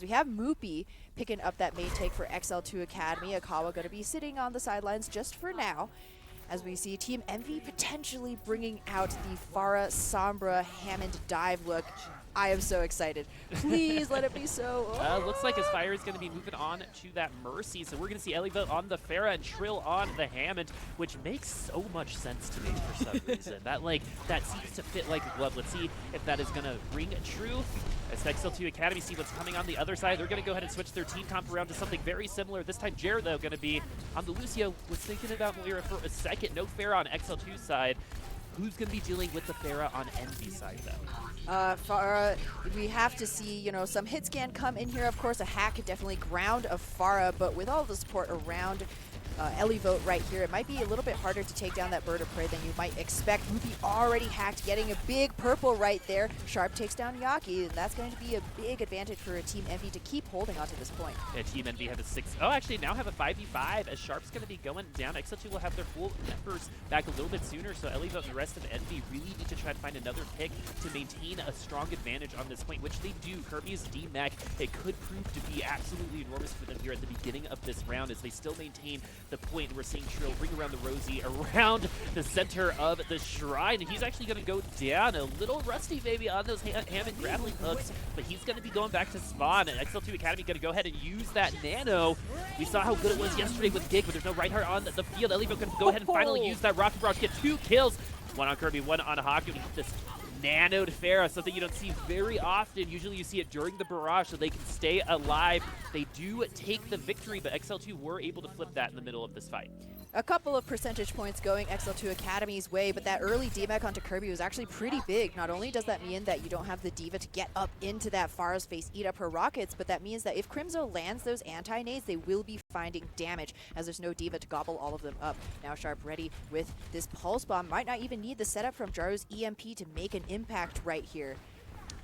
We have Moopy picking up that main take for XL2 Academy. Akawa going to be sitting on the sidelines just for now, as we see Team Envy potentially bringing out the Pharah Sombra Hammond dive look. I am so excited. Please let it be so. Oh. Looks like his fire is going to be moving on to that Mercy, so we're going to see Ellie on the Pharah and Trill on the Hammond, which makes so much sense to me for some reason. That seems to fit like a glove. Let's see if that is going to ring true. As XL2 Academy see what's coming on the other side, they're going to go ahead and switch their team comp around to something very similar. This time, Jared, though, going to be on the Lucio. Was thinking about Moira for a second. No Pharah on XL2 side. Who's going to be dealing with the Pharah on Envy side, though? Pharah, we have to see, some hit scan come in here. Of course, a hack could definitely ground of Pharah, but with all the support around Ellie right here, it might be a little bit harder to take down that bird of prey than you might expect. Moopy already hacked, getting a big purple right there. Sharp takes down Yaki, and that's going to be a big advantage for Team Envy to keep holding on to this point. Yeah, Team Envy have a 6. Oh, actually, now have a 5v5 as Sharp's going to be going down. XL2 will have their full members back a little bit sooner, so Ellie and the rest of Envy really need to try to find another pick to maintain a strong advantage on this point, which they do. Kirby's D-Mech, it could prove to be absolutely enormous for them here at the beginning of this round as they still maintain the point. We're seeing Trill ring around the Rosie around the center of the shrine. He's actually going to go down a little rusty maybe on those Hammond grappling hooks, but he's going to be going back to spawn. And XL2 Academy going to go ahead and use that nano. We saw how good it was yesterday with Gig, but there's no Reinhardt on the field. Ellie going to go ahead and finally use that rocket barrage, get 2 kills. One on Kirby, one on Haku. This nano to Pharah, something you don't see very often. Usually you see it during the barrage so they can stay alive. They do take the victory, but XL2 were able to flip that in the middle of this fight. A couple of percentage points going XL2 Academy's way, but that early D-Mech onto Kirby was actually pretty big. Not only does that mean that you don't have the D.Va to get up into that Pharah's face, eat up her rockets, but that means that if Crimzo lands those anti-nades, they will be finding damage, as there's no D.Va to gobble all of them up. Now Sharp ready with this Pulse Bomb. Might not even need the setup from Jaru's EMP to make an impact right here.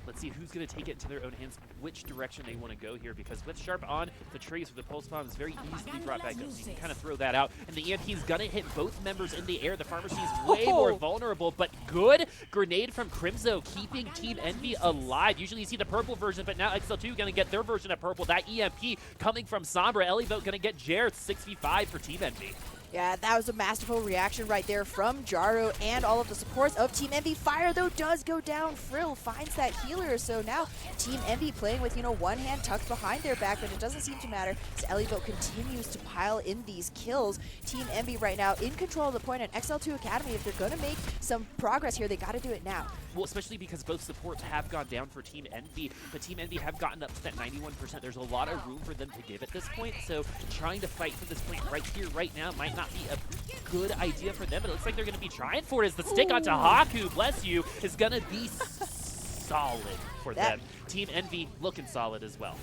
Let's see who's going to take it into their own hands, which direction they want to go here, because with Sharp on the trace with the Pulse Bomb is very easily brought back up, so you can kind of throw that out. And the EMP is going to hit both members in the air. The Pharmacy is way more vulnerable, but good grenade from Crimzo, keeping Team Envy alive. Usually you see the purple version, but now XL2 going to get their version of purple. That EMP coming from Sombra. Ellie going to get Jared. 6v5 for Team Envy. Yeah, that was a masterful reaction right there from Jaru and all of the supports of Team Envy. Fire, though, does go down. Frill finds that healer, so now Team Envy playing with, one hand tucked behind their back, but it doesn't seem to matter as Ellie continues to pile in these kills. Team Envy right now in control of the point, and XL2 Academy, if they're going to make some progress here, they got to do it now. Well, especially because both supports have gone down for Team Envy, but Team Envy have gotten up to that 91%. There's a lot of room for them to give at this point, so trying to fight for this point right here, right now, might not be a good idea for them. But it looks like they're going to be trying for it as the stick onto Haku, bless you, is going to be solid for them. Team Envy looking solid as well.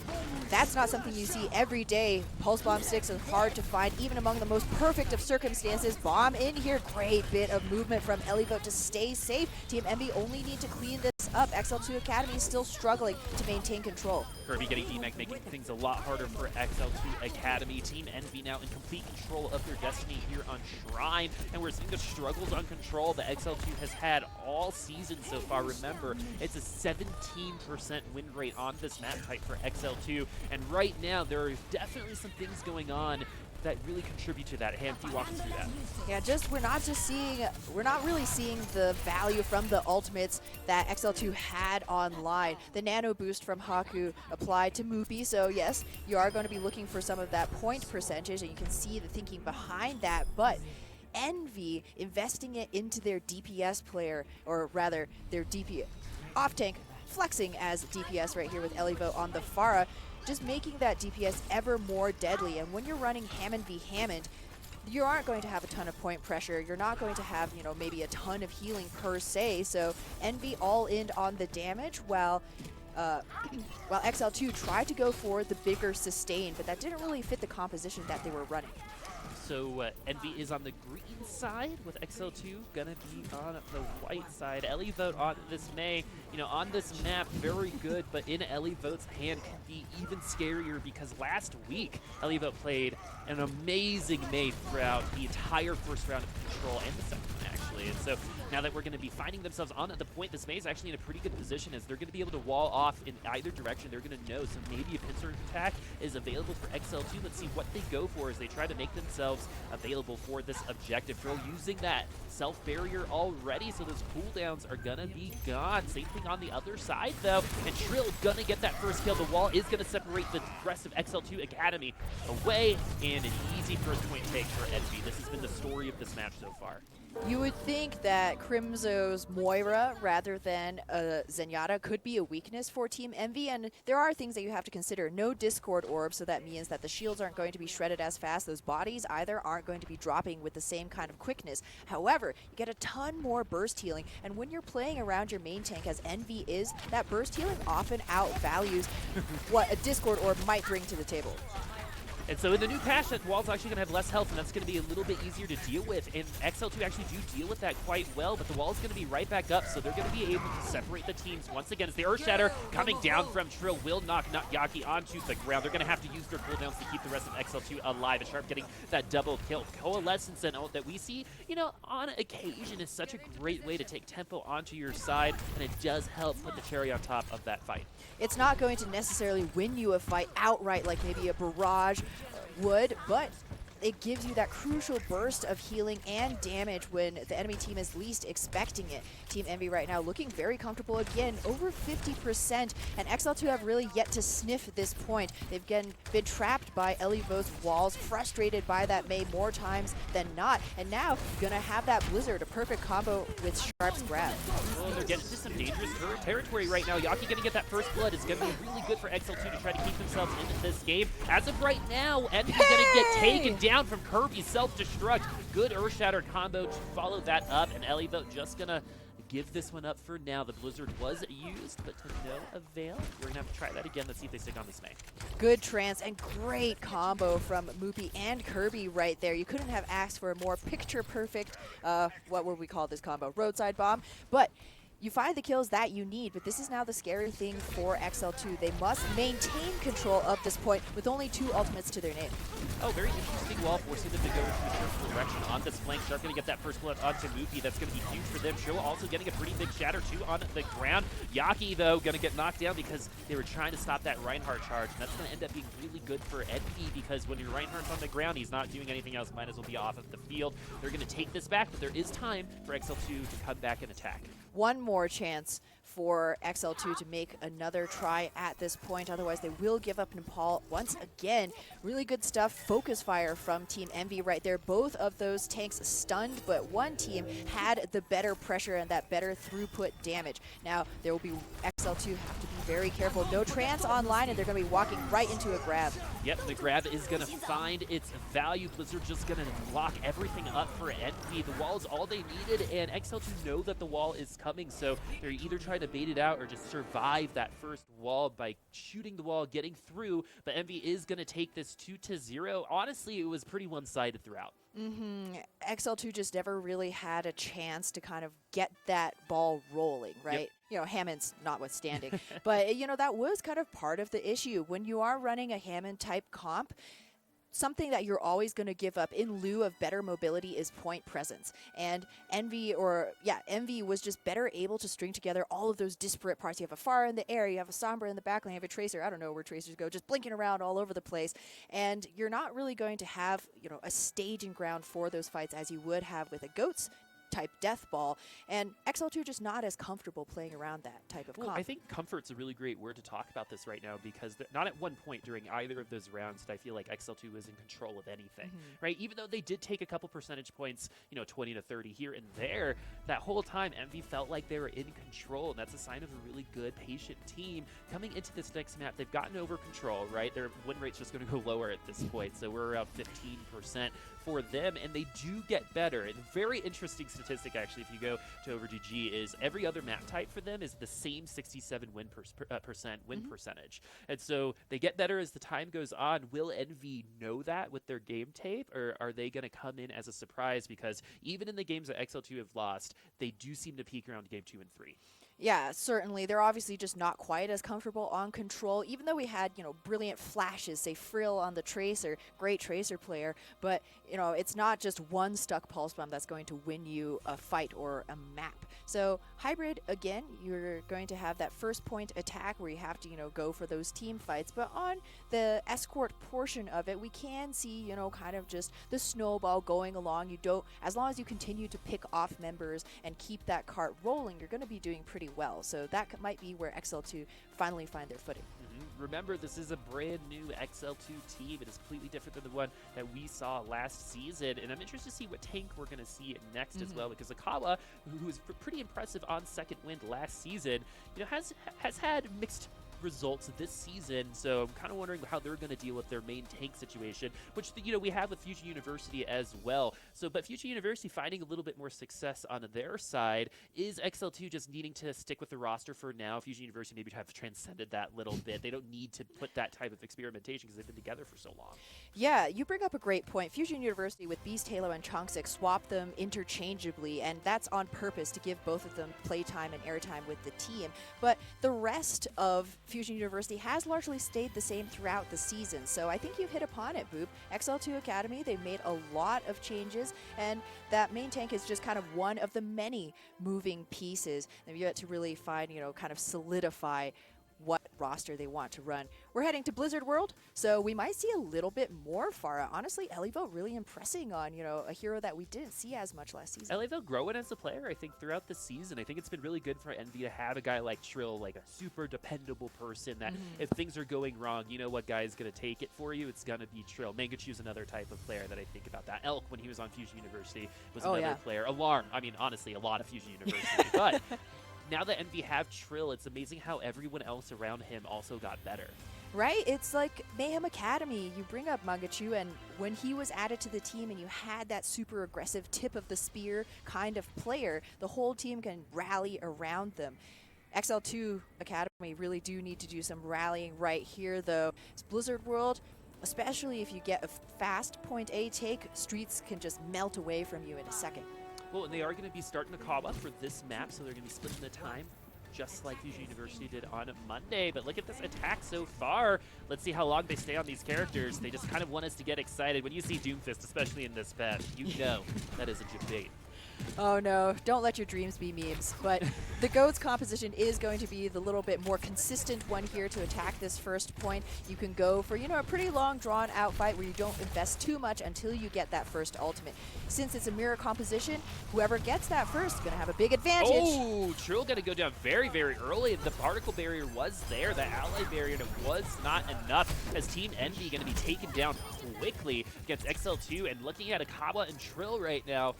That's not something you see every day. Pulse Bomb sticks are hard to find, even among the most perfect of circumstances. Bomb in here, great bit of movement from Ellie to stay safe. Team Envy only need to clean this up. XL2 Academy is still struggling to maintain control. Kirby getting D-Mech, making things a lot harder for XL2 Academy. Team Envy now in complete control of their destiny here on Shrine, and we're seeing the struggles on control that XL2 has had all season so far. Remember, it's a 17% win rate on this map type for XL2, and right now there are definitely some things going on that really contribute to that. Ham, can you walk us through that? Yeah, we're not really seeing the value from the ultimates that XL2 had online. The nano boost from Haku applied to Moopy, so yes, you are going to be looking for some of that point percentage, and you can see the thinking behind that, but Envy investing it into their DPS player, or rather their DPS off-tank, flexing as DPS right here with Ellie on the Pharah, just making that DPS ever more deadly. And when you're running Hammond v Hammond, you aren't going to have a ton of point pressure. You're not going to have, maybe a ton of healing per se. So Envy all in on the damage, while XL2 tried to go for the bigger sustain, but that didn't really fit the composition that they were running. So Envy is on the green side with XL2 gonna be on the white side. Ellie Vote on this May, on this map, very good, but in Ellie Vote's hand can be even scarier because last week Ellie Vote played an amazing May throughout the entire first round of Control and the second one actually. And so now that we're going to be finding themselves on the point, this May is actually in a pretty good position as they're going to be able to wall off in either direction. They're going to know, so maybe a pincer attack is available for XL2. Let's see what they go for as they try to make themselves available for this objective. Trill using that self-barrier already, so those cooldowns are going to be gone. Same thing on the other side, though, and Trill going to get that first kill. The wall is going to separate the rest of XL2 Academy away, and an easy first point take for Envy. This has been the story of this match so far. You would think that Crimzo's Moira rather than Zenyatta could be a weakness for Team Envy, and there are things that you have to consider. No Discord Orb, so that means that the shields aren't going to be shredded as fast. Those bodies either aren't going to be dropping with the same kind of quickness. However, you get a ton more burst healing, and when you're playing around your main tank as Envy is, that burst healing often outvalues what a Discord Orb might bring to the table. And so in the new patch, that wall's actually going to have less health, and that's going to be a little bit easier to deal with. And XL2 actually do deal with that quite well, but the wall's going to be right back up, so they're going to be able to separate the teams once again. As the Earth Shatter coming down from Trill will knock Yaki onto the ground. They're going to have to use their cooldowns to keep the rest of XL2 alive. And Sharp getting that double kill. Coalescence and that we see, on occasion is such a great way to take tempo onto your side, and it does help put the cherry on top of that fight. It's not going to necessarily win you a fight outright like maybe a Barrage would, but it gives you that crucial burst of healing and damage when the enemy team is least expecting it. Team Envy right now looking very comfortable again, over 50%, and XL2 have really yet to sniff this point. They've again been trapped by Ellie Vote's walls, frustrated by that May more times than not, and now gonna have that Blizzard, a perfect combo with Sharp's grab. Oh, they're getting into some dangerous territory right now. Yaki gonna get that first blood. It's gonna be really good for XL2 to try to keep themselves into this game. As of right now, Envy's gonna get taken down from Kirby's self-destruct. Good Earth Shatter combo to follow that up, and Ellie Vote just gonna give this one up for now. The Blizzard was used, but to no avail. We're gonna have to try that again. Let's see if they stick on this May. Good trance and great combo from Moopy and Kirby right there. You couldn't have asked for a more picture-perfect, what would we call this combo? Roadside bomb. But you find the kills that you need, but this is now the scary thing for XL2. They must maintain control of this point with only 2 ultimates to their name. Oh, very interesting wall, forcing them to go into a certain direction on this flank. Sharp going to get that first blood onto Moopy. That's going to be huge for them. Show also getting a pretty big shatter, too, on the ground. Yaki, though, going to get knocked down because they were trying to stop that Reinhardt charge, and that's going to end up being really good for Envy because when your Reinhardt's on the ground, he's not doing anything else. Might as well be off of the field. They're going to take this back, but there is time for XL2 to come back and attack. One more chance for XL2 to make another try at this point. Otherwise, they will give up Nepal once again. Really good stuff. Focus fire from Team Envy right there. Both of those tanks stunned, but one team had the better pressure and that better throughput damage. Now, there will be XL2 have to be very careful. No trance online, and they're going to be walking right into a grab. Yep, the grab is going to find its value. Blizzard just going to lock everything up for Envy. The wall is all they needed, and XL2 know that the wall is coming, so they're either trying to bait it out or just survive that first wall by shooting the wall, getting through, but Envy is going to take this 2-0. Honestly, it was pretty one-sided throughout. XL2 just never really had a chance to kind of get that ball rolling, right? Yep. Hammond's notwithstanding. But, that was kind of part of the issue. When you are running a Hammond-type comp, something that you're always going to give up in lieu of better mobility is point presence. And Envy was just better able to string together all of those disparate parts. You have a Pharah in the air, you have a Sombra in the backline, you have a Tracer. I don't know where Tracers go, just blinking around all over the place. And you're not really going to have, a staging ground for those fights as you would have with a Goats type death ball, and XL2 just not as comfortable playing around that type of comp. I think comfort's a really great word to talk about this right now because not at one point during either of those rounds did I feel like XL2 was in control of anything, right? Even though they did take a couple percentage points, 20 to 30 here and there, that whole time Envy felt like they were in control, and that's a sign of a really good, patient team. Coming into this next map, they've gotten over control, right? Their win rate's just going to go lower at this point, so we're around 15% for them, and they do get better. And very interesting statistic statistic, actually, if you go to OverGG, is every other map type for them is the same 67 win percentage. And so they get better as the time goes on. Will Envy know that with their game tape, or are they going to come in as a surprise? Because even in the games that XL2 have lost, they do seem to peak around game 2 and 3. Yeah, certainly. They're obviously just not quite as comfortable on control, even though we had, brilliant flashes, say Frill on the Tracer, great Tracer player, but, it's not just one stuck Pulse Bomb that's going to win you a fight or a map. So Hybrid, again, you're going to have that first point attack where you have to, go for those team fights, but on the escort portion of it, we can see, kind of just the snowball going along. As long as you continue to pick off members and keep that cart rolling, you're going to be doing pretty well. So that might be where XL2 finally find their footing. Remember, this is a brand new XL2 team. It is completely different than the one that we saw last season. And I'm interested to see what tank we're going to see next as well, because Akawa, who was pretty impressive on second wind last season, has had mixed results this season, so I'm kind of wondering how they're going to deal with their main tank situation, which we have with Fusion University as well. But Fusion University finding a little bit more success on their side. Is XL2 just needing to stick with the roster for now? Fusion University maybe have transcended that little bit. They don't need to put that type of experimentation because they've been together for so long. Yeah, you bring up a great point. Fusion University with Beast Halo and Chonksik swap them interchangeably, and that's on purpose to give both of them playtime and airtime with the team. But the rest of Fusion University has largely stayed the same throughout the season. So I think you've hit upon it, Boop. XL2 Academy, they've made a lot of changes, and that main tank is just kind of one of the many moving pieces. They've yet to really find, kind of solidify what roster they want to run. We're heading to Blizzard World, so we might see a little bit more Pharah. Honestly, Elivo really impressing on, a hero that we didn't see as much last season. Elivo growing as a player, I think, throughout the season. I think it's been really good for Envy to have a guy like Trill, like a super dependable person that if things are going wrong, you know what guy is going to take it for you? It's going to be Trill. Mangachu's another type of player that I think about that. Elk, when he was on Fusion University, was another player. Alarm, I mean, honestly, a lot of Fusion University, but now that Envy have Trill, it's amazing how everyone else around him also got better. Right? It's like Mayhem Academy. You bring up Mangachu, and when he was added to the team and you had that super aggressive tip of the spear kind of player, the whole team can rally around them. XL2 Academy really do need to do some rallying right here, though. It's Blizzard World, especially if you get a fast point A take, streets can just melt away from you in a second. Well, and they are going to be starting Akawa for this map, so they're going to be splitting the time, just like Fusion University did on Monday. But look at this attack so far. Let's see how long they stay on these characters. They just kind of want us to get excited. When you see Doomfist, especially in this patch, you know that is a debate. Oh no, don't let your dreams be memes. But the GOAT's composition is going to be the little bit more consistent one here to attack this first point. You can go for, a pretty long drawn out fight where you don't invest too much until you get that first ultimate. Since it's a mirror composition, whoever gets that first is going to have a big advantage. Oh, Trill going to go down very, very early. The particle barrier was there. The ally barrier was not enough as Team Envy going to be taken down quickly against XL2. And looking at Akawa and Trill right now,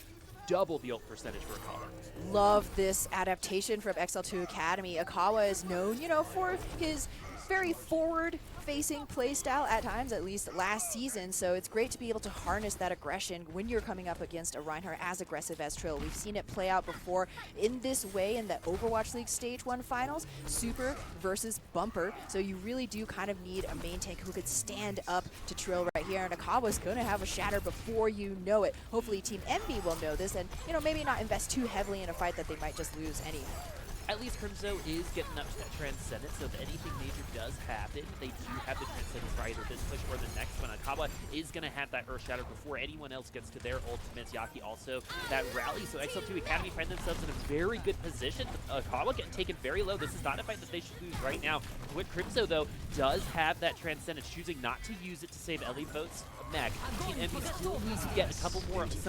double the ult percentage for Akawa. Love this adaptation from XL2 Academy. Akawa is known, for his very forward-facing playstyle at times, at least last season, so it's great to be able to harness that aggression when you're coming up against a Reinhardt as aggressive as Trill. We've seen it play out before in this way in the Overwatch League Stage 1 finals, Super versus Bumper, so you really do kind of need a main tank who could stand up to Trill right here, and Akawa's going to have a shatter before you know it. Hopefully Team Envy will know this and, maybe not invest too heavily in a fight that they might just lose anyhow. At least Crimzo is getting up to that Transcendence, so if anything major does happen, they do have the Transcendence for either this push or the next one. Akawa is going to have that Earth Shatter before anyone else gets to their ultimates. Yaki also that rally, so XL2 Academy find themselves in a very good position. Akawa getting taken very low. This is not a fight that they should lose right now. With Crimzo, though, does have that Transcendence, choosing not to use it to save Ellie Vote's mech. Team Envy still needs to get some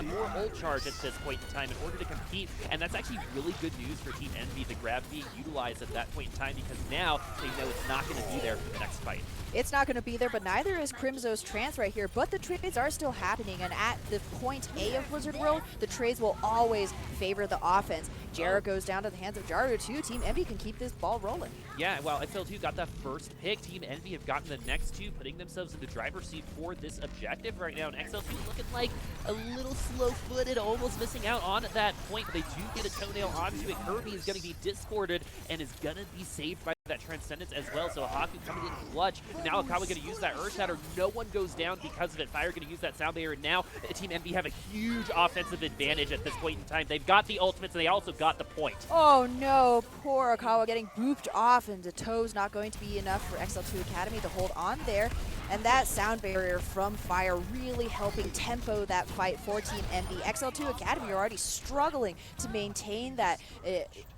more ult charge at this point in time in order to compete, and that's actually really good news for Team Envy. The grab being utilized at that point in time, because now they know it's not going to be there for the next fight. It's not going to be there, but neither is Crimzo's trance right here. But the trades are still happening, and at the point A of Blizzard World, the trades will always favor the offense. Jarrett goes down to the hands of Jaru too. Team Envy can keep this ball rolling. Yeah, well, XL2 got that first pick. Team Envy have gotten the next two, putting themselves in the driver's seat for this objective right now. And XL2 looking like a little slow-footed, almost missing out on that point, but they do get a toenail onto it. Kirby is going to be discorded and is going to be saved by that Transcendence as well. So Haku coming in clutch. Now Akawa going to use that Earth Shatter. No one goes down because of it. Fire going to use that Sound Barrier. Now Team Envy have a huge offensive advantage at this point in time. They've got the ultimates and they also got the point. Oh no, poor Akawa getting booped off, and the toe's not going to be enough for XL2 Academy to hold on there. And that Sound Barrier from Fire really helping tempo that fight for Team Envy. XL2 Academy are already struggling to maintain that.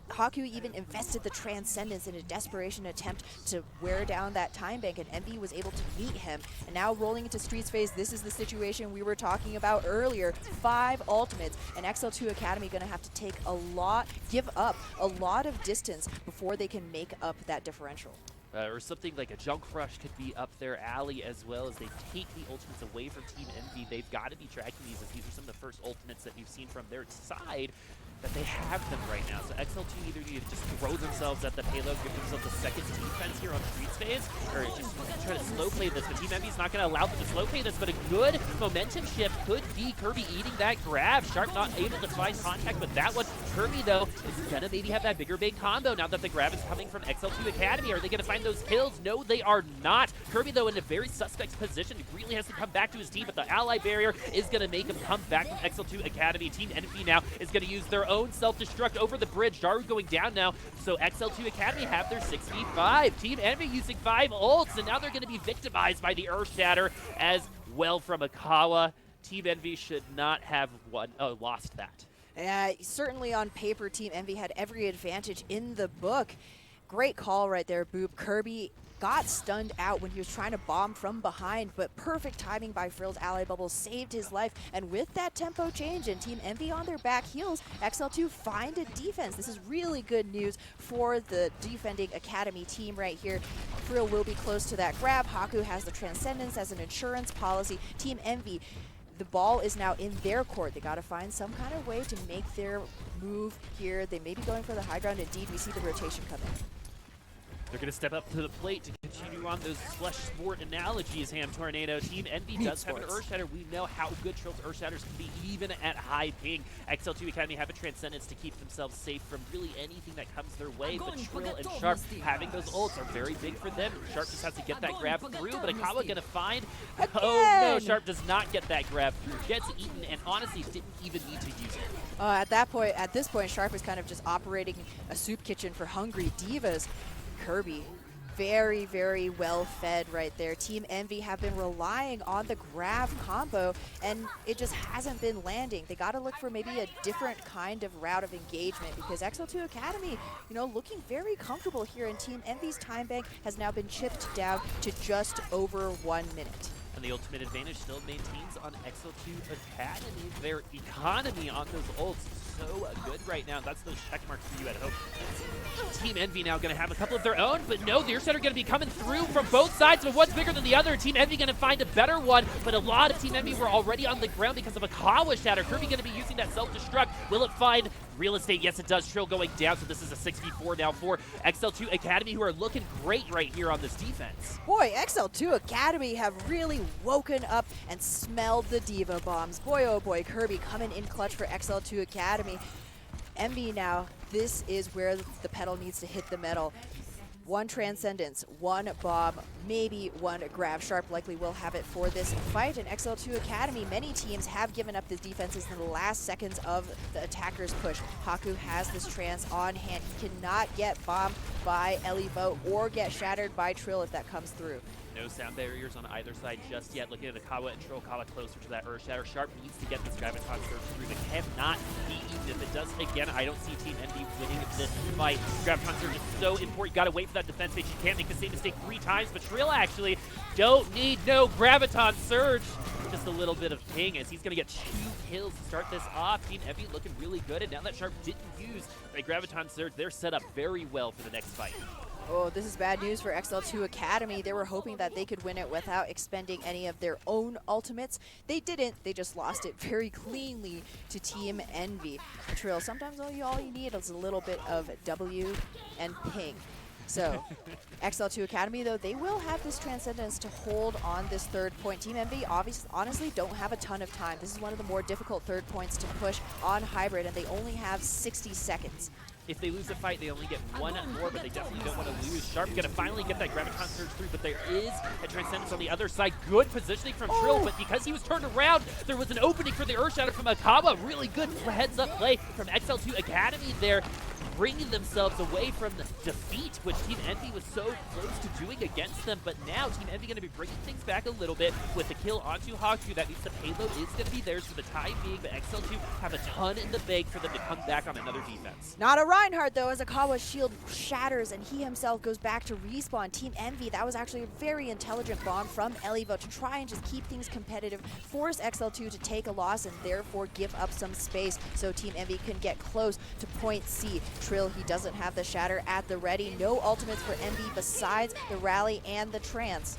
Haku even invested the Transcendence in a desperation attempt to wear down that time bank, and Envy was able to meet him. And now rolling into Streets phase, this is the situation we were talking about earlier. 5 ultimates, and XL2 Academy gonna have to give up a lot of distance before they can make up that differential. Or something like a Junk Rush could be up their alley, as well as they take the ultimates away from Team Envy. They've got to be tracking these, as these are some of the first ultimates that we've seen from their side. That they have them right now. So XL2 either need to just throw themselves at the payload, give themselves a second defense here on Streets phase, or just try to slow play this. But Team Envy's not going to allow them to slow play this, but a good momentum shift could be Kirby eating that grab. Sharp not able to find contact with that one. Kirby, though, is going to maybe have that bigger bait combo now that the grab is coming from XL2 Academy. Are they going to find those kills? No, they are not. Kirby, though, in a very suspect position, really has to come back to his team, but the ally barrier is going to make him come back from XL2 Academy. Team Envy now is going to use their own self-destruct over the bridge. Daru going down now, so XL2 Academy have their 6v5. Team Envy using 5 ults, and now they're going to be victimized by the Earth Shatter as well from Akawa. Team Envy should not have lost that. Certainly on paper, Team Envy had every advantage in the book. Great call right there, Boop. Kirby got stunned out when he was trying to bomb from behind, but perfect timing by Frill's ally bubble saved his life. And with that tempo change and Team Envy on their back heels, XL2 find a defense. This is really good news for the defending Academy team right here. Frill will be close to that grab. Haku has the Transcendence as an insurance policy. Team Envy, the ball is now in their court. They got to find some kind of way to make their move here. They may be going for the high ground. Indeed, we see the rotation coming. They're going to step up to the plate to continue on those flesh sport analogies, HamTornado. Team Envy does have an Earth Shatter. We know how good Trill's Earth Shatters can be even at high ping. XL2 Academy have a Transcendence to keep themselves safe from really anything that comes their way, but Trill and Sharp having those ults are very big for them. Sharp just has to get that grab through, but Akawa going to find... Again. Oh no, Sharp does not get that grab through. Gets eaten and honestly didn't even need to use it. At this point, Sharp is kind of just operating a soup kitchen for hungry divas. Kirby, very, very well fed right there. Team Envy have been relying on the grab combo, and it just hasn't been landing. They got to look for maybe a different kind of route of engagement, because XL2 Academy, looking very comfortable here, and Team Envy's time bank has now been chipped down to just over 1 minute. And the ultimate advantage still maintains on XL2 Academy. Their economy on those ults is so good right now. That's those check marks for you at home. Team Envy now going to have a couple of their own, but no, the Earth Shatter going to be coming through from both sides, but one's bigger than the other. Team Envy going to find a better one, but a lot of Team Envy were already on the ground because of a Kawa Shatter. Kirby going to be using that self-destruct. Will it find real estate? Yes, it does. Trill going down, so this is a 6v4 now for XL2 Academy, who are looking great right here on this defense. Boy, XL2 Academy have really woken up and smelled the diva bombs. Boy, oh boy, Kirby coming in clutch for XL2 Academy. Envy now, this is where the pedal needs to hit the metal. 1 Transcendence, 1 bomb, maybe 1 grab. Sharp likely will have it for this fight. And XL2 Academy, many teams have given up these defenses in the last seconds of the attacker's push. Haku has this trans on hand. He cannot get bombed by Elivo or get shattered by Trill if that comes through. No sound barriers on either side just yet. Looking at Akawa and Trill, Akawa closer to that Earth Shatter. Sharp needs to get this Graviton Surge through, but cannot be eaten. If it does again, I don't see Team Envy winning this fight. Graviton Surge is so important. You gotta wait for that defense phase. You can't make the same mistake 3 times, but Trill actually don't need no Graviton Surge. Just a little bit of ping as he's gonna get 2 kills to start this off. Team Envy looking really good, and now that Sharp didn't use the Graviton Surge, they're set up very well for the next fight. Oh, this is bad news for XL2 Academy. They were hoping that they could win it without expending any of their own ultimates. They didn't. They just lost it very cleanly to Team Envy. Trill, sometimes all you need is a little bit of W and ping. So, XL2 Academy, though, they will have this Transcendence to hold on this third point. Team Envy, honestly, don't have a ton of time. This is one of the more difficult third points to push on Hybrid, and they only have 60 seconds. If they lose the fight, they only get one more, but they definitely don't want to lose. Sharp gonna finally get that Graviton Surge through, but there is a Transcendence on the other side. Good positioning from Trill, but because he was turned around, there was an opening for the Earthshatter from Akawa. Really good heads-up play from XL2 Academy there, bringing themselves away from the defeat, which Team Envy was so close to doing against them. But now Team Envy going to be bringing things back a little bit with the kill onto Haku. That means the payload is going to be theirs for the time being, but XL2 have a ton in the bank for them to come back on another defense. Not a Reinhardt, though, as Akawa's shield shatters and he himself goes back to respawn. Team Envy, that was actually a very intelligent bomb from Elivo to try and just keep things competitive, force XL2 to take a loss and therefore give up some space so Team Envy can get close to point C. Trill, he doesn't have the shatter at the ready. No ultimates for Envy besides the rally and the trance.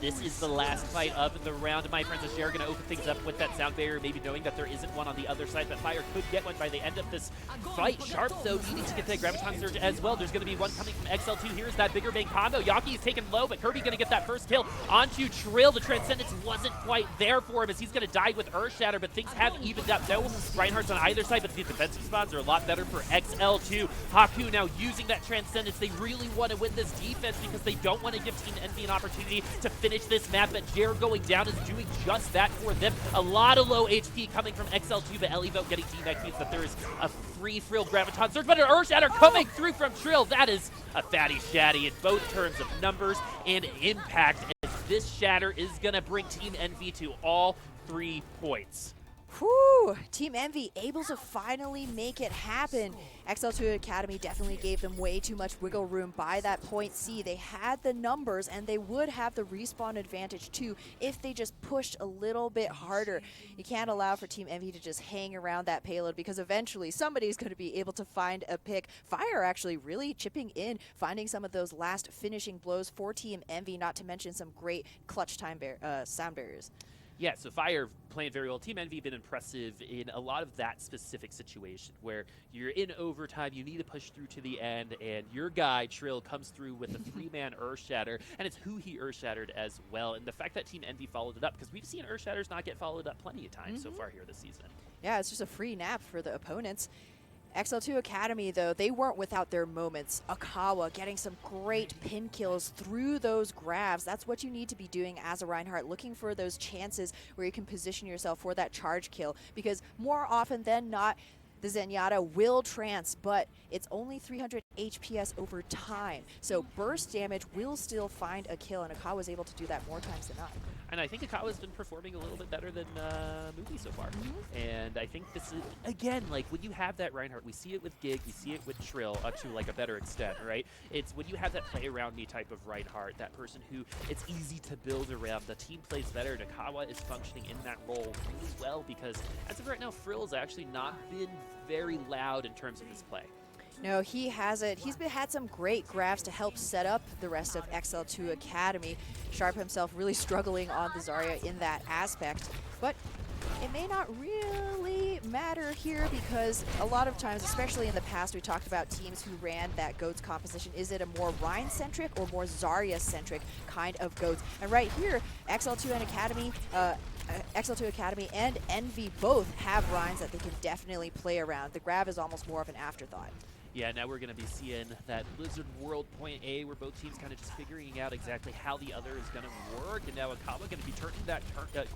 This is the last fight of the round, my friends. As Jer going to open things up with that sound barrier, maybe knowing that there isn't one on the other side, but Fire could get one by the end of this fight. Sharp, though, needing to get that Graviton Surge as well. There's going to be one coming from XL2. Here's that bigger bang combo. Yaki is taken low, but Kirby going to get that first kill onto Trill. The Transcendence wasn't quite there for him as he's going to die with Earthshatter, but things have evened up. No Reinhardt's on either side, but the defensive spots are a lot better for XL2. Haku now using that Transcendence. They really want to win this defense because they don't want to give Team Envy an opportunity to finish this map, but Jer going down is doing just that for them. A lot of low HP coming from XL2, but Elivo getting teaback means that there is a free Frill Graviton Surge, but an Earthshatter coming through from Trill. That is a fatty shatty in both terms of numbers and impact, as this shatter is going to bring Team Envy to all 3 points. Whew, Team Envy able to finally make it happen. XL2 Academy definitely gave them way too much wiggle room by that point C. They had the numbers and they would have the respawn advantage too if they just pushed a little bit harder. You can't allow for Team Envy to just hang around that payload because eventually somebody's going to be able to find a pick. Fire actually really chipping in, finding some of those last finishing blows for Team Envy, not to mention some great clutch time sound barriers. Yeah, so Fire playing very well. Team Envy been impressive in a lot of that specific situation where you're in overtime, you need to push through to the end, and your guy, Trill, comes through with a 3-man Earthshatter, and it's who he Earthshattered as well. And the fact that Team Envy followed it up, because we've seen Earthshatters not get followed up plenty of times so far here this season. Yeah, it's just a free nap for the opponents. XL2 Academy, though, they weren't without their moments. Akawa getting some great pin kills through those grabs. That's what you need to be doing as a Reinhardt, looking for those chances where you can position yourself for that charge kill. Because more often than not, the Zenyatta will trance, but it's only 300 HPS over time. So burst damage will still find a kill, and Akawa was able to do that more times than not. And I think Akawa's been performing a little bit better than Movie so far. And I think this is, again, like when you have that Reinhardt, we see it with Gig, we see it with Trill to like a better extent, right? It's when you have that play around me type of Reinhardt, that person who it's easy to build around, the team plays better, and Akawa is functioning in that role really well because as of right now, Frill's actually not been very loud in terms of his play. No, he hasn't. He's had some great grabs to help set up the rest of XL2 Academy. Sharp himself really struggling on the Zarya in that aspect. But it may not really matter here because a lot of times, especially in the past, we talked about teams who ran that GOATS composition. Is it a more Rein-centric or more Zarya-centric kind of GOATS? And right here, XL2 and Academy, XL2 Academy and Envy both have Reins that they can definitely play around. The grab is almost more of an afterthought. Yeah, now we're going to be seeing that Blizzard World Point A where both teams kind of just figuring out exactly how the other is going to work. And now Akawa going to be turning that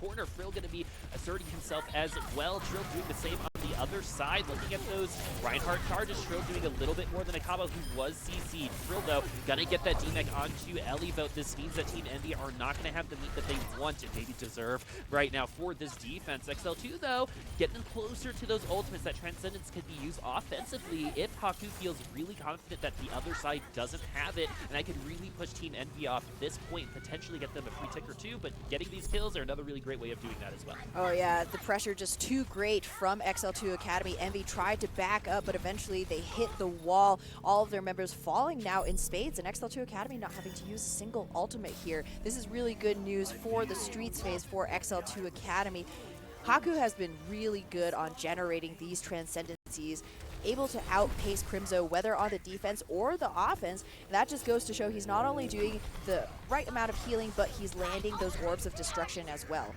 corner. Frill going to be asserting himself as well. Trill doing the same on the other side. Looking at those Reinhardt charges, Trill doing a little bit more than Akawa, who was CC'd. Frill, though, going to get that D-Mech onto Elivo. This means that Team Envy are not going to have the meat that they want and maybe deserve right now for this defense. XL2, though, getting closer to those ultimates. That Transcendence could be used offensively if Haku feels really confident that the other side doesn't have it, and I could really push Team Envy off this point, potentially get them a free tick or two, but getting these kills are another really great way of doing that as well. Oh yeah, the pressure just too great from XL2 XL2 Academy. Envy tried to back up, but eventually they hit the wall. All of their members falling now in spades, and XL2 Academy not having to use a single ultimate here. This is really good news for the Streets phase for XL2 Academy. Haku has been really good on generating these transcendencies, able to outpace Crimzo whether on the defense or the offense. That just goes to show he's not only doing the right amount of healing, but he's landing those orbs of destruction as well.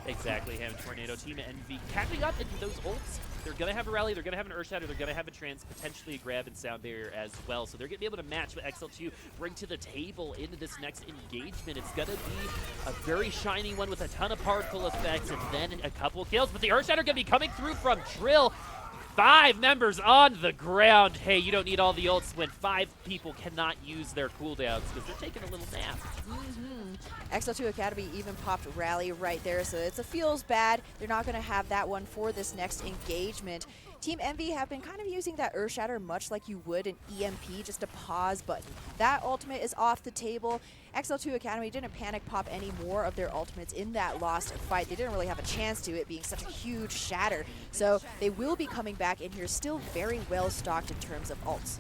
Exactly, HamTornado, Team Envy capping up into those ults. They're going to have a rally, they're going to have an Earth Shatter, they're going to have a trance, potentially a grab and sound barrier as well. So they're going to be able to match what XL2 bring to the table into this next engagement. It's going to be a very shiny one with a ton of particle effects and then a couple kills. But the Earth Shatter going to be coming through from Trill. 5 members on the ground. Hey, you don't need all the ults when 5 people cannot use their cooldowns because they're taking a little nap. XL2 Academy even popped Rally right there, so it feels bad. They're not going to have that one for this next engagement. Team Envy have been kind of using that Earth Shatter much like you would an EMP, just a pause button. That ultimate is off the table. XL2 Academy didn't panic pop any more of their ultimates in that lost fight. They didn't really have a chance to, it being such a huge shatter. So they will be coming back in here still very well stocked in terms of ults.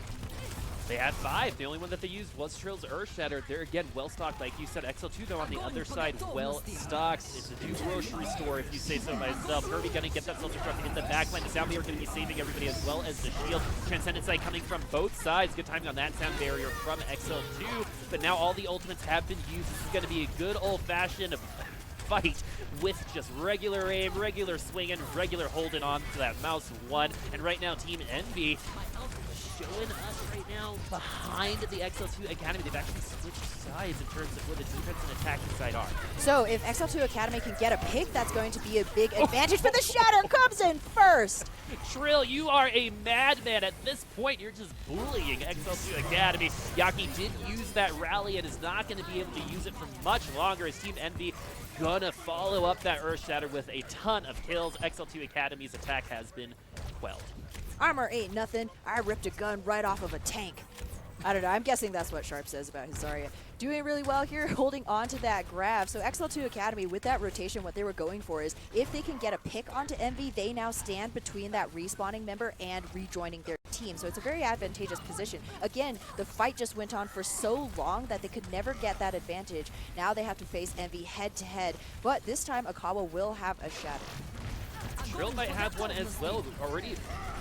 They had 5. The only one that they used was Trill's Earth Shatter. They're again well stocked, like you said. XL2 though on the other side, well stocked. It's a new grocery store, if you say so myself. Kirby gonna get that self-destruct in the backline. The sound barrier gonna be saving everybody as well as the shield. Transcendent Sight coming from both sides. Good timing on that sound barrier from XL2. But now all the ultimates have been used. This is gonna be a good old-fashioned fight with just regular aim, regular swinging, regular holding on to that mouse one. And right now, Team Envy showing us right now behind the XL2 Academy. They've actually switched sides in terms of where the defense and attacking side are. So if XL2 Academy can get a pick, that's going to be a big advantage, but the Shatter comes in first. Trill, you are a madman. At this point, you're just bullying XL2 Academy. Yaki did use that rally and is not going to be able to use it for much longer as Team Envy gonna follow up that Earth Shatter with a ton of kills. XL2 Academy's attack has been quelled. Armor ain't nothing. I ripped a gun right off of a tank. I don't know. I'm guessing that's what Sharp says about his Zarya. Doing really well here, holding on to that grab. So XL2 Academy, with that rotation, what they were going for is if they can get a pick onto Envy, they now stand between that respawning member and rejoining their team. So it's a very advantageous position. Again, the fight just went on for so long that they could never get that advantage. Now they have to face Envy head-to-head. But this time, Akawa will have a Shatter. Trill might have one as well. Already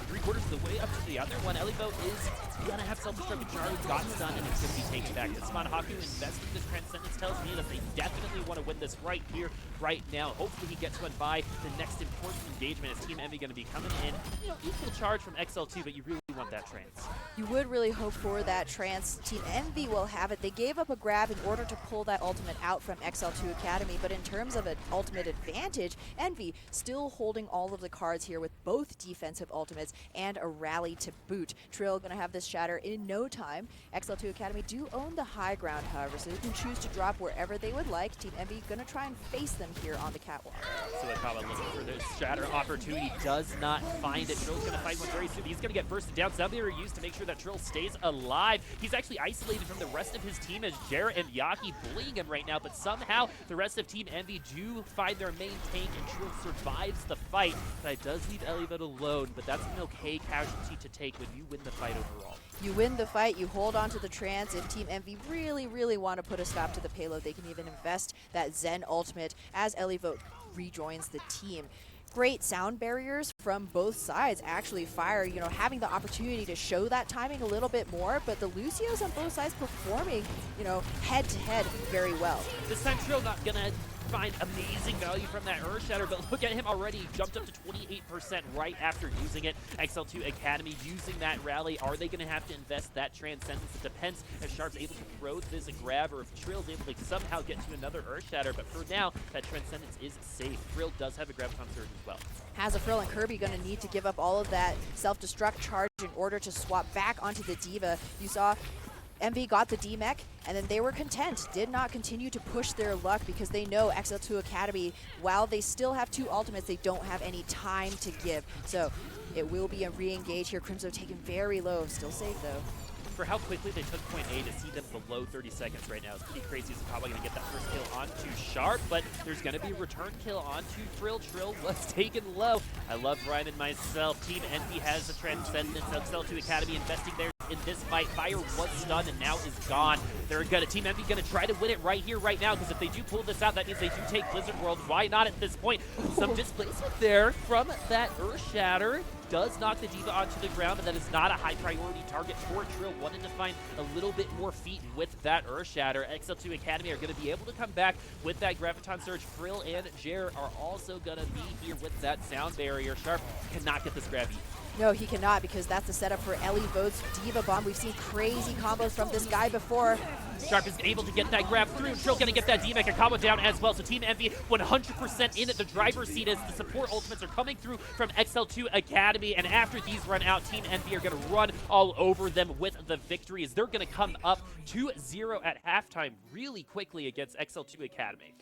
3/4 of the way up to the other one. Elivo is gonna have self-destruct. Jaru got stunned and it's gonna be taken back. This Mon Haku investing this Transcendence tells me that they definitely want to win this right here, right now. Hopefully he gets one by the next important engagement. Is Team Envy gonna be coming in? You know, equal charge from XL2, but you really want that trance. You would really hope for that trance. Team Envy will have it. They gave up a grab in order to pull that ultimate out from XL2 Academy, but in terms of an ultimate advantage, Envy still holding all of the cards here with both defensive ultimates and a rally to boot. Trill gonna have this Shatter in no time. XL2 Academy do own the high ground, however, so they can choose to drop wherever they would like. Team Envy gonna try and face them here on the catwalk. So Akawa looking for this Shatter opportunity, does not find it. Trill's gonna find one very soon. He's gonna get bursted down. Zombie are used to make sure that Trill stays alive. He's actually isolated from the rest of his team as Jarrett and Yaki bullying him right now, but somehow the rest of Team Envy do find their main tank and Trill survives the fight. But it does leave Elivet alone, but that's an okay casualty to take when you win the fight overall. You win the fight, you hold on to the trance. If Team Envy really want to put a stop to the payload, they can even invest that Zen ultimate as Elivote rejoins the team. Great sound barriers from both sides actually fire, you know, having the opportunity to show that timing a little bit more, but the Lucios on both sides performing, you know, head-to-head very well. This time Trill not gonna find amazing value from that Earth Shatter, but look at him already jumped up to 28% right after using it. XL2 Academy using that rally. Are they going to have to invest that Transcendence? It depends if Sharp's able to throw this a grab or if Trill's able to somehow get to another Earth Shatter, but for now, that Transcendence is safe. Trill does have a Graviton Surge as well. Has a Frill and Kirby going to need to give up all of that self-destruct charge in order to swap back onto the Diva. You saw Envy got the D-Mech, and then they were content, did not continue to push their luck because they know XL2 Academy, while they still have 2 ultimates, they don't have any time to give. So it will be a re-engage here. Crimzo taken very low, still safe though. for how quickly they took point A to see them below 30 seconds right now. It's pretty crazy. He's probably going to get that first kill onto Sharp, but there's going to be a return kill onto Trill. Trill was taken low. I love Ryan and myself. Team Envy has the Transcendence. XL2 Academy investing there in this fight. Fire was stunned and now is gone. They're gonna Team Envy gonna try to win it right here, right now, because if they do pull this out, that means they do take Blizzard World. Why not at this point? Some displacement there from that Earth Shatter. Does knock the Diva onto the ground, but that is not a high priority target for Trill. Wanted to find a little bit more feet with that Earth Shatter. XL2 Academy are going to be able to come back with that Graviton Surge. Frill and Jer are also going to be here with that Sound Barrier. Sharp cannot get this grab eat. No, he cannot, because that's the setup for Ellie Vote's Diva Bomb. We've seen crazy combos from this guy before. Sharp is able to get that grab through. Trill going to get that D-Mech combo down as well. So Team Envy 100% in at the driver's seat as the support ultimates are coming through from XL2 Academy. And after these run out, Team Envy are going to run all over them with the victory as they're going to come up 2-0 at halftime really quickly against XL2 Academy.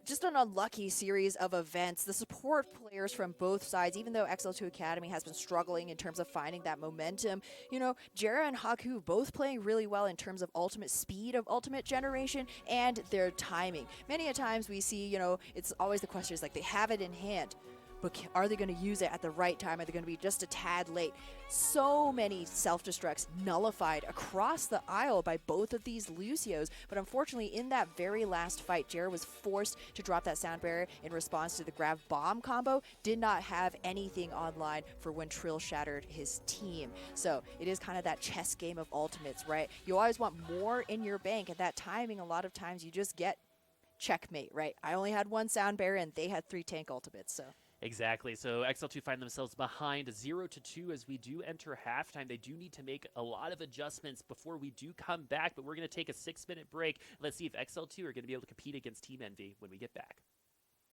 Just an unlucky series of events. The support players from both sides, even though XL2 Academy has been struggling in terms of finding that momentum, you know, Jera and Haku both playing really well in terms of ultimate speed of ultimate generation and their timing. Many a times we see, you know, it's always the question is like they have it in hand, but are they going to use it at the right time? Are they going to be just a tad late? So many self-destructs nullified across the aisle by both of these Lucios, but unfortunately in that very last fight, Jared was forced to drop that sound barrier in response to the grab bomb combo, did not have anything online for when Trill shattered his team. So it is kind of that chess game of ultimates, right? You always want more in your bank, and that timing, a lot of times you just get checkmate, right? I only had one sound barrier and they had 3 tank ultimates, so. Exactly. So XL2 find themselves behind 0-2 as we do enter halftime. They do need to make a lot of adjustments before we do come back, but we're going to take a 6-minute break. Let's see if XL2 are going to be able to compete against Team Envy when we get back.